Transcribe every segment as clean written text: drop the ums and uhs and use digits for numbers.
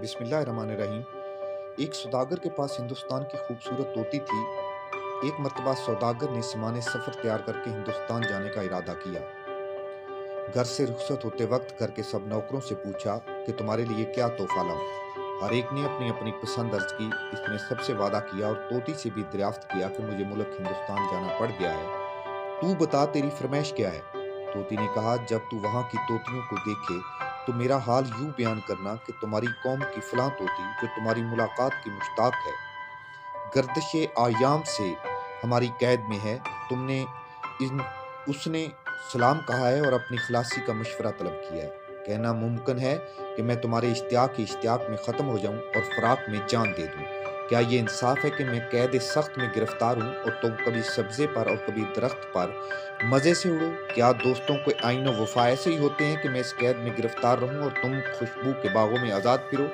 बिस्मिल्लाहिर्रहमानिर्रहीम। एक सौदागर के पास हिंदुस्तान की खूबसूरत तोती थी। एक मर्तबा सौदागर ने सामान सफ़र तैयार करके हिंदुस्तान जाने का इरादा किया। घर से रुखसत होते वक्त घर के सब नौकरों से पूछा कि तुम्हारे लिए क्या तोहफा लाऊं। हर एक ने अपनी अपनी पसंद अर्ज की। इसने सबसे वादा किया और तोती से भी दरियाफ्त किया कि मुझे मुल्क हिंदुस्तान जाना पड़ गया है, तू बता तेरी फरमाइश क्या है। तोती ने कहा, जब तू वहां की तोतियों को देखे तो मेरा हाल यूं बयान करना कि तुम्हारी कौम की फलां तोती जो तुम्हारी मुलाकात की मुश्ताक है, गर्दिशे आयाम से हमारी कैद में है। तुमने इन उसने सलाम कहा है और अपनी खलासी का मशवरा तलब किया है। कहना मुमकिन है कि मैं तुम्हारे इश्तियाक ही इश्तियाक में ख़त्म हो जाऊं और फ़राक में जान दे दूं। क्या ये इंसाफ है कि मैं कैद सख्त में गिरफ्तार हूं और तुम कभी सब्ज़े पर और कभी दरख्त पर मज़े से उड़ो। क्या दोस्तों के आईन व वफ़ा ऐसे ही होते हैं कि मैं इस कैद में गिरफ्तार रहूं और तुम खुशबू के बागों में आज़ाद फिरो।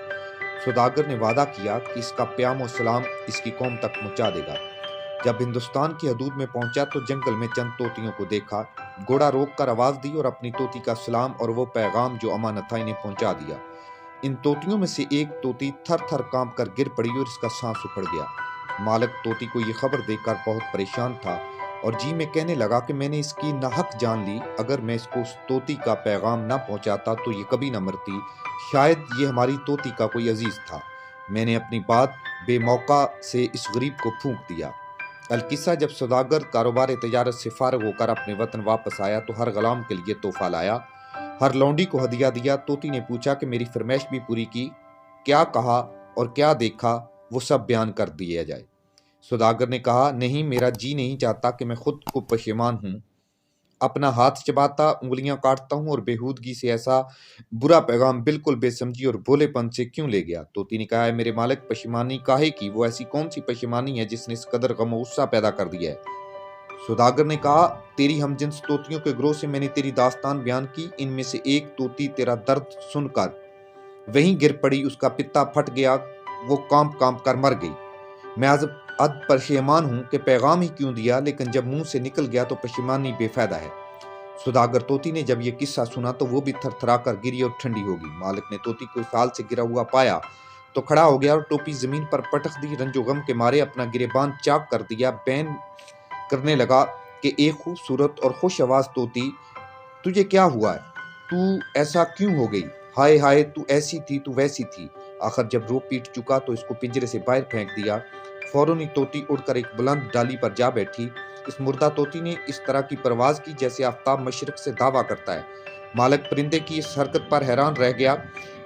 सौदागर ने वादा किया कि इसका प्याम और सलाम इसकी कौम तक पहुंचा देगा। जब हिंदुस्तान की हदूद में पहुंचा तो जंगल में चंद तोतियों को देखा। घोड़ा रोक कर आवाज दी और अपनी तोती का सलाम और वो पैगाम जो अमानत था इन्हें पहुंचा दिया। इन तोतियों में से एक तोती थर थर कांप कर गिर पड़ी और इसका सांस उखड़ गया। मालिक तोती को ये खबर देकर बहुत परेशान था और जी में कहने लगा कि मैंने इसकी नाहक जान ली। अगर मैं इसको उस तोती का पैगाम ना पहुंचाता तो ये कभी ना मरती। शायद ये हमारी तोती का कोई अजीज था। मैंने अपनी बात बेमौका से इस गरीब को फूंक दिया। अलकिस्सा, जब सौदागर कारोबार तजारत से फारग होकर अपने वतन वापस आया तो हर गुलाम के लिए तोहफा लाया, हर लौंडी को हदिया दिया। तोती ने पूछा कि मेरी फरमाइश भी पूरी की, क्या कहा और क्या देखा वो सब बयान कर दिया जाए। सौदागर ने कहा, नहीं, मेरा जी नहीं चाहता कि मैं खुद को पशेमान हूँ, अपना हाथ चबाता उंगलियां काटता हूँ और बेहूदगी से ऐसा बुरा पैगाम बिल्कुल बेसमझी और भोलेपन से क्यों ले गया। तोती ने कहा, है मेरे मालिक, पशेमानी काहे की? वो ऐसी कौन सी पशेमानी है जिसने इस कदर गम और गुस्सा पैदा कर दिया है। सौदागर ने कहा, तेरी हमजिन्स तोतियों के ग्रोह से मैंने तेरी दास्तान बयान की। इनमें से एक तोती तेरा दर्द सुनकर वहीं गिर पड़ी, उसका पित्ता फट गया, वो कांप कांप कर मर गई। मैं आज अद पशेमान हूं कि पैगाम ही क्यों दिया, लेकिन जब मुंह से निकल गया तो पशेमानी बेफायदा है। सौदागर तोती ने जब ये किस्सा सुना तो वो भी थरथरा कर गिरी और ठंडी हो गई। मालिक ने तोती को साल से गिरा हुआ पाया तो खड़ा हो गया और टोपी जमीन पर पटक दी। रंजो गम के मारे अपना गिरेबान चाक कर दिया। बैन करने लगा कि एक खूबसूरत और खुश आवाज तोती, तुझे क्या हुआ है? तू ऐसा क्यों हो गई? हाय हाय, तू ऐसी थी, तू वैसी थी। आखिर जब रो पीट चुका तो इसको पिंजरे से बाहर फेंक दिया। फौरन ही तोती उड़कर एक बुलंद डाली पर जा बैठी। इस मुर्दा तोती ने इस तरह की परवाज की जैसे आफताब मशरिक से दावा करता है। मालिक परिंदे की इस हरकत पर हैरान रह गया।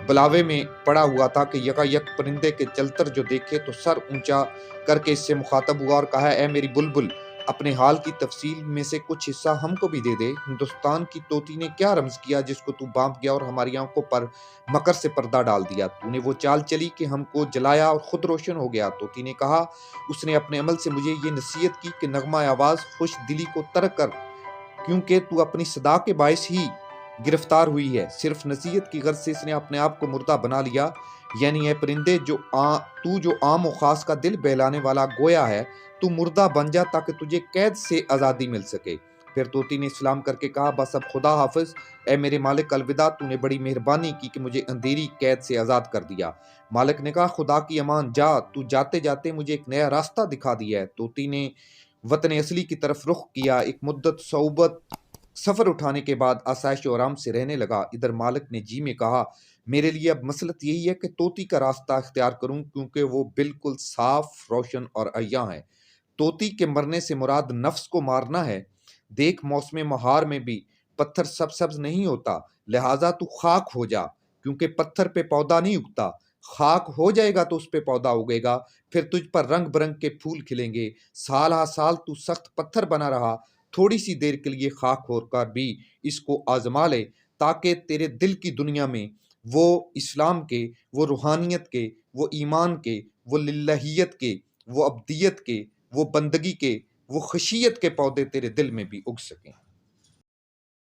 बलावे में पड़ा हुआ था कि यकायक परिंदे के चलतर जो देखे तो सर ऊंचा करके इससे मुखातब हुआ और कहा, ए मेरी बुलबुल, अपने हाल की तफसील में से कुछ हिस्सा हमको भी दे दे। हिंदुस्तान की तोती ने क्या रम्ज किया जिसको तू बांप गया और हमारी आंखों पर मकर से पर्दा डाल दिया? तूने वो चाल चली कि हमको जलाया और खुद रोशन हो गया। तोती ने कहा, उसने अपने अमल से मुझे ये नसीहत की कि नगमा आवाज खुश दिली को तर्क कर, क्योंकि तू अपनी सदा के बायस ही गिरफ्तार हुई है। सिर्फ नसीहत की गर्ज से इसने अपने आप को मुर्दा बना लिया। यानी है परिंदे, तू जो आम और खास का दिल बहलाने वाला गोया है, तू मुर्दा बन जा ताकि तुझे कैद से आज़ादी मिल सके। फिर तोती ने सलाम करके कहा, बस अब खुदा हाफिज, ए मेरे मालिक अलविदा। तूने बड़ी मेहरबानी की कि मुझे अंधेरी कैद से आज़ाद कर दिया। मालिक ने कहा, खुदा की अमान, जा, तू जाते जाते मुझे एक नया रास्ता दिखा दिया है। तोती ने वतन असली की तरफ रुख किया। एक मुद्दत सौबत सफर उठाने के बाद आसाइश और आराम से रहने लगा। इधर मालिक ने जी में कहा, मेरे लिए अब मसलत यही है कि तोती का रास्ता इख्तियार करूं, क्योंकि वो बिल्कुल साफ, रोशन और अय्या है। तोती के मरने से मुराद नफ्स को मारना है। देख, मौसम महार में भी पत्थर सब सब्ज नहीं होता, लिहाजा तू खाक हो जा, क्योंकि पत्थर पे पौधा नहीं उगता। खाक हो जाएगा तो उस पे पौधा उगेगा, फिर तुझ पर रंग बिरंग के फूल खिलेंगे। साल हा साल तू सख्त पत्थर बना रहा, थोड़ी सी देर के लिए खाक होकर भी इसको आजमा ले, ताकि तेरे दिल की दुनिया में वो इस्लाम के, वो रूहानियत के, वो ईमान के, वो लिल्लाहियत के, वो अब्दियत के, वो बंदगी के, वो खशियत के पौधे तेरे दिल में भी उग सकें।